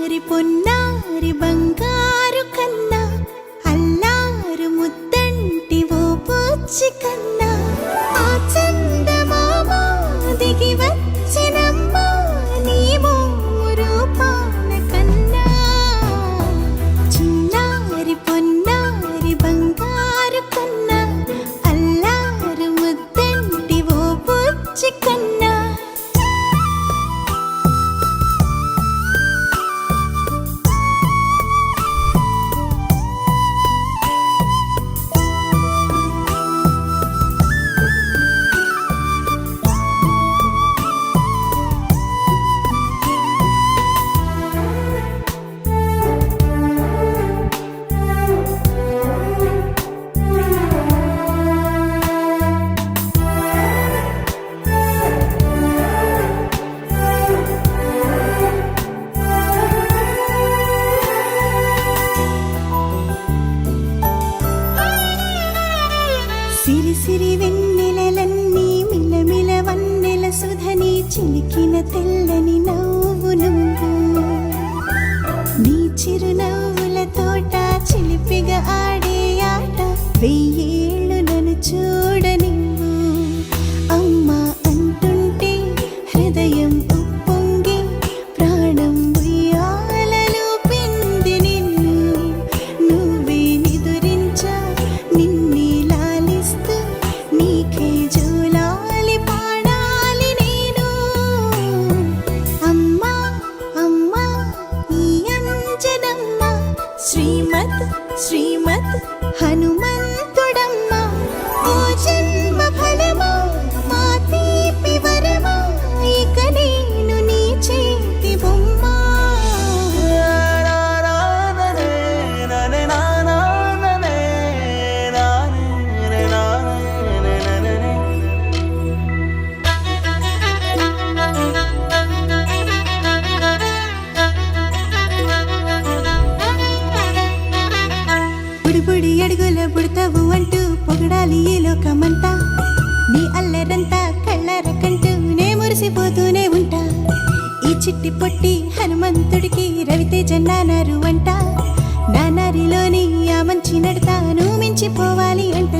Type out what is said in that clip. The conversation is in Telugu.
చిన్నారి పొన్నారి బంగారు కన్నా అల్లారు ముద్దంటి ఓ పూచి కన్నా ఆ చందమామ దిగి వచ్చినమ్మా నీ రూపాన కన్నా చిన్నారి పొన్నారి బంగారు కన్నా అల్లారు ముద్దంటి ఓ పూచి కన్నా సిరి సిరి వెన్నెలలన్నీ మిలమిల వన్నెల సుధని చిలికిన తెల్లని నవ్వు నువ్వు నీ చిరునవ్వుల తోట చిలిపిగా ఆడే ఆట వెయ్యేళ్ళు నన్ను చూడనివ్వు అమ్మా అంటుంటే హృదయం ఉప్పొంగి ప్రాణం ఉయ్యాలలో పిండి నిన్ను నువ్వే నిదురించా నిన్నే లాలిస్తూ నీకే జోలాలి పాడాలి నేను అమ్మా అమ్మా ఈ అంజనమ్మ శ్రీమత్ శ్రీమత్ హనుమంతుడమ్మా ఓ జన్మ ఫలమా మా తీపి వరమా ఇక నేను నీ చేతి బొమ్మ బుడిబుడి అడుగుల బుడతావు అంటూ పొగడాలి ఈ లోకమంతా నీ అల్లరంతా కళ్ళరకంటూ నే మురిసిపోతూనే ఉంటా ఈ చిట్టి పొట్టి హనుమంతుడికి రవితేజ నానారు అంట నానారిలోని ఆ మంచి నడతాను మించిపోవాలి అంట